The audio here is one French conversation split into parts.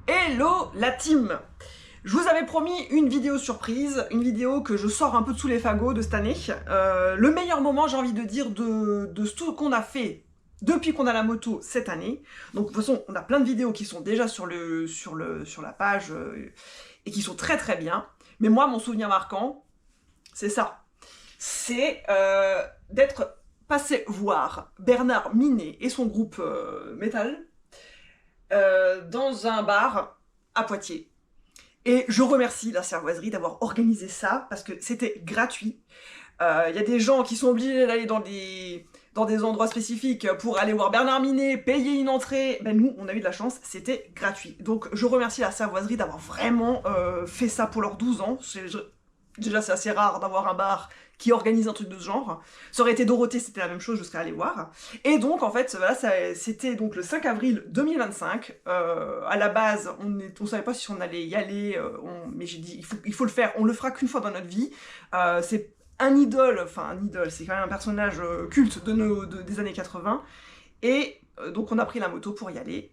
Hello la team! Je vous avais promis une vidéo surprise, une vidéo que je sors un peu de sous les fagots de cette année. Le meilleur moment, j'ai envie de dire, de tout ce qu'on a fait depuis qu'on a la moto cette année. Donc de toute façon, on a plein de vidéos qui sont déjà sur la page et qui sont très très bien. Mais moi, mon souvenir marquant, c'est ça. C'est d'être passé voir Bernard Minet et son groupe Metal dans un bar à Poitiers. Et je remercie la Cervoiserie d'avoir organisé ça, parce que c'était gratuit. Il y a des gens qui sont obligés d'aller dans des endroits spécifiques pour aller voir Bernard Minet, payer une entrée. Ben nous, on a eu de la chance, c'était gratuit. Donc je remercie la Cervoiserie d'avoir vraiment fait ça pour leurs 12 ans. Déjà, c'est assez rare d'avoir un bar qui organise un truc de ce genre. Ça aurait été Dorothée, c'était la même chose, je serais allée voir. Et donc, en fait, voilà, c'était donc le 5 avril 2025. À la base, on savait pas si on allait y aller, mais j'ai dit, il faut le faire, on le fera qu'une fois dans notre vie. C'est un idole, c'est quand même un personnage culte des années 80. Et donc, on a pris la moto pour y aller.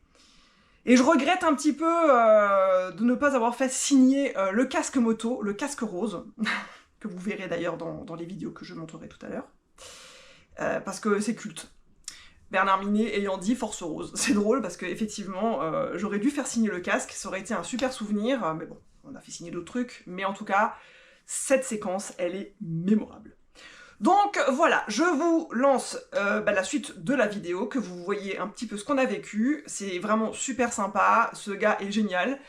Et je regrette un petit peu de ne pas avoir fait signer le casque moto, le casque rose, que vous verrez d'ailleurs dans les vidéos que je montrerai tout à l'heure, parce que c'est culte. Bernard Minet ayant dit Force Rose. C'est drôle parce qu'effectivement, j'aurais dû faire signer le casque, ça aurait été un super souvenir, mais bon, on a fait signer d'autres trucs, mais en tout cas, cette séquence, elle est mémorable. Donc voilà, je vous lance la suite de la vidéo, que vous voyez un petit peu ce qu'on a vécu. C'est vraiment super sympa, ce gars est génial.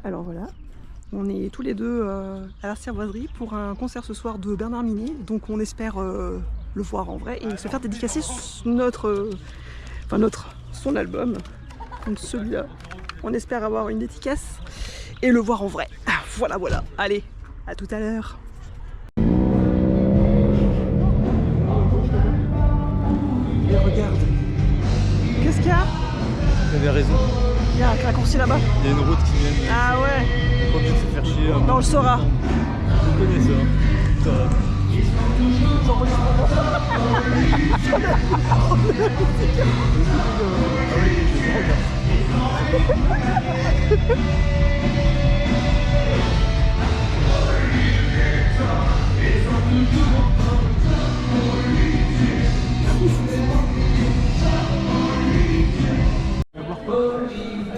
Alors voilà, on est tous les deux à la Cervoiserie pour un concert ce soir de Bernard Minet, donc on espère le voir en vrai et se faire dédicacer son album, donc celui-là. On espère avoir une dédicace et le voir en vrai. Voilà, voilà, allez, à tout à l'heure. Et regarde, qu'est-ce qu'il y a? Vous avez raison. Il y a un raccourci là-bas. Il y a une route qui vient. Ah ouais. Pas bien de se faire chier. Non, on le saura. Je connais ça.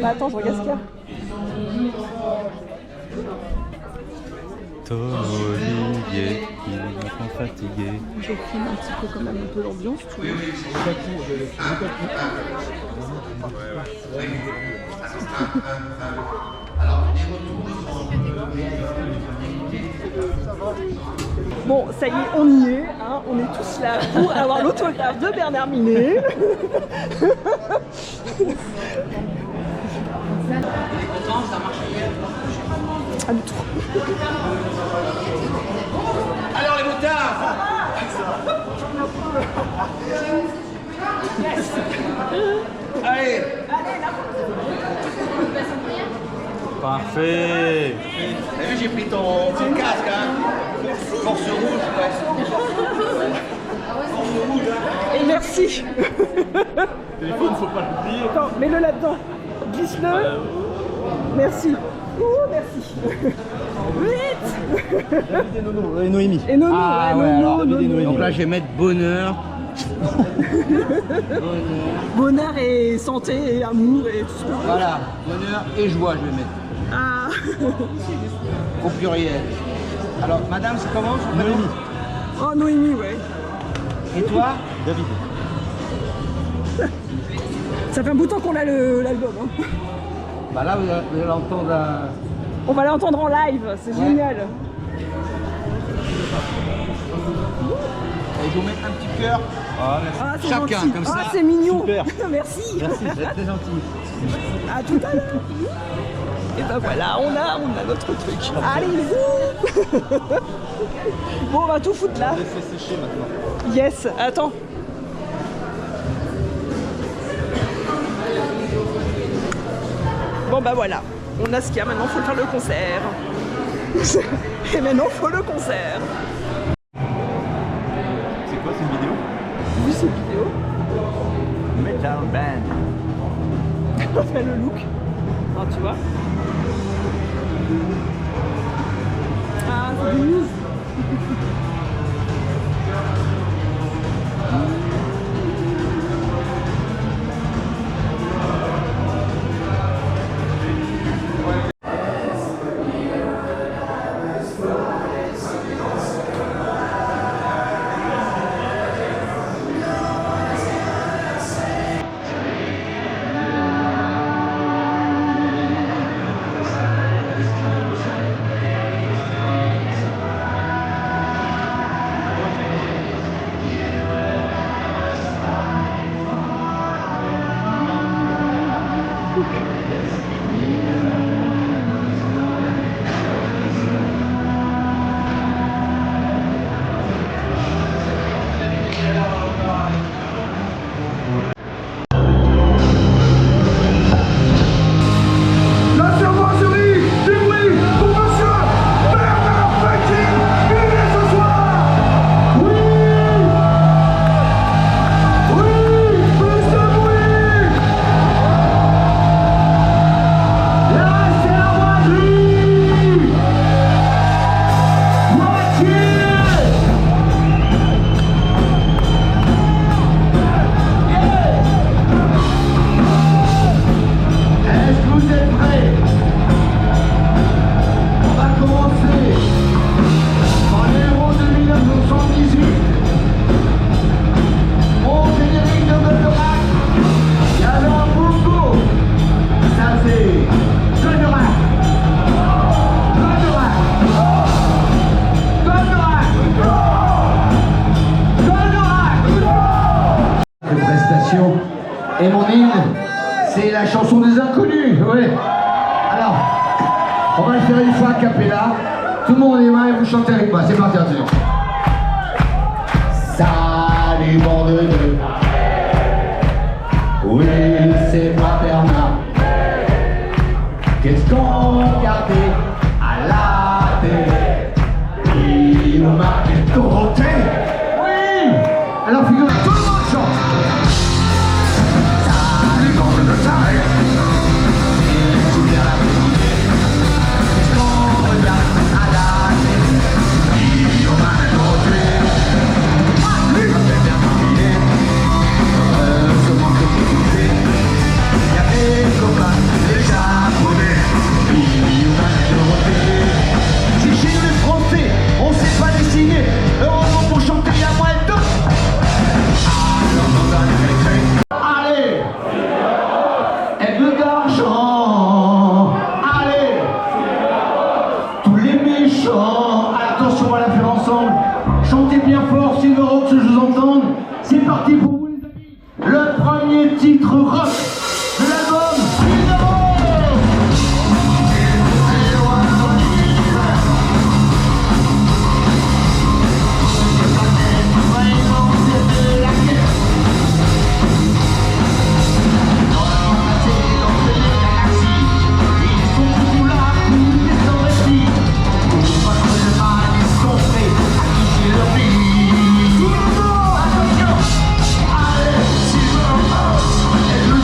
Bah attends, je regarde ce qu'il y a. Tom Olivier, il est maintenant fatigué. Je filme un petit peu quand même un peu l'ambiance. Bon, ça y est, on y est, hein, on est tous là pour avoir l'autographe de Bernard Minet. Ah, du tout. Alors les motards! Allez! Parfait. T'as vu, j'ai pris ton casque, hein? Force rouge, ouais. Force rouge, hein? Et merci. Le téléphone, faut pas l'oublier. Attends, mets-le là-dedans. Glisse-le. Merci. Merci. Vite. Et Nono. Et Noémie. Et Nono, Ah ouais, ouais, Nono, alors, Nono. donc là, je vais mettre bonheur. Bonheur et santé et amour et tout ce que vous voulez. Voilà, bonheur et joie, je vais mettre. Ah. Au pluriel. Alors, madame, c'est comment son prénom? Noémie. Oh, Noémie, ouais. Et toi? David. Ça fait un bout de temps qu'on a l'album. Hein. Bah là, vous allez l'entendre. On va l'entendre en live, c'est génial. Et je vous mets un petit cœur. Ah, c'est Chacun, gentil. comme Ah, ça. c'est mignon. Super. Merci. Merci, vous êtes très gentil. À tout à l'heure. Et ben voilà, on a notre truc. Allez, vous. Bon, on va tout foutre là. Laissez sécher maintenant. Yes, attends. Bon bah voilà, on a ce qu'il y a, maintenant faut faire le concert. Et maintenant faut le concert. C'est quoi, c'est une vidéo? Oui, c'est une vidéo. Metal Band. On fait le look. Alors, tu vois. Ah, c'est du news. La cervoiserie du bruit pour monsieur Bernard Petit, il est ce soir. Oui, plus de bruit. La cervoiserie, est-ce que vous êtes prêts? On va commencer par l'Euro de 1978. Au générique de Goldorak, il y avait un bongo. Ça faisait Goldorak, Goldorak, Goldorak, Goldorak. De prestation. Et mon hymne, c'est la chanson des inconnus, ouais. Alors, on va le faire une fois a cappella. Tout le monde les mains et vous chantez avec moi. C'est parti, attention. Salut, bande de deux. Oui, c'est moi Bernard. Qu'est-ce qu'on regardait à la télé? Il nous marquait Dorothée. Oui. Alors, figurez, tout le monde chante. Salut, bande de tarés. On sait pas dessiner, heureusement pour chanter il y a moins de deux. Allez, aigle d'argent. Allez, tous les méchants. Attention, on va la faire ensemble. Chantez bien fort, Silver Rock, que je vous entende. C'est parti pour vous les amis. Le premier titre rock de l'album Silver Rock. Tout le monde, attention. Allez, Silver Rock, et le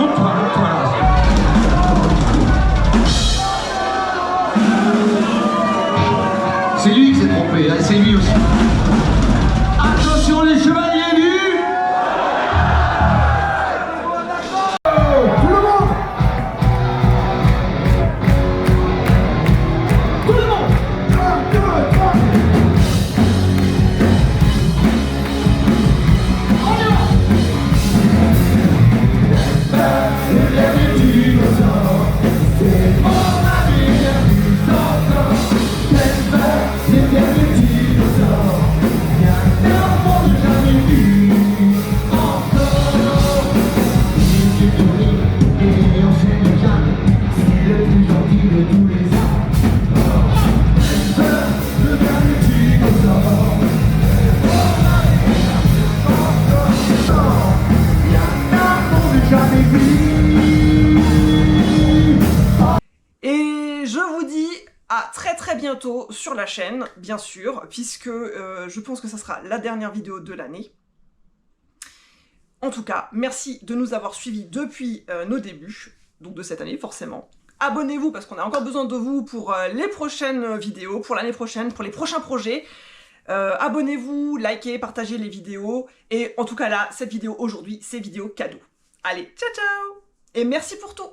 montre-toi là. C'est lui qui s'est trompé, hein, c'est lui aussi. Attention les chevaliers du... Tout le monde. Tout le monde. 1, 2, 3. On y va. Le dernier dinosaure, c'est mon ami le plus encore. Les derniers dinosaures, il y a un monde jamais vu encore. Il est tourné et on sait jamais, c'est le plus gentil de tous les arbres. Le dernier dinosaure, il y a un monde jamais vu. Et je vous dis à très bientôt sur la chaîne, bien sûr, puisque je pense que ça sera la dernière vidéo de l'année. En tout cas, merci de nous avoir suivis depuis nos débuts, donc de cette année forcément. Abonnez-vous parce qu'on a encore besoin de vous pour les prochaines vidéos, pour l'année prochaine, pour les prochains projets. Abonnez-vous, likez, partagez les vidéos. Et en tout cas là, cette vidéo aujourd'hui, c'est vidéo cadeau. Allez, ciao ciao! Et merci pour tout!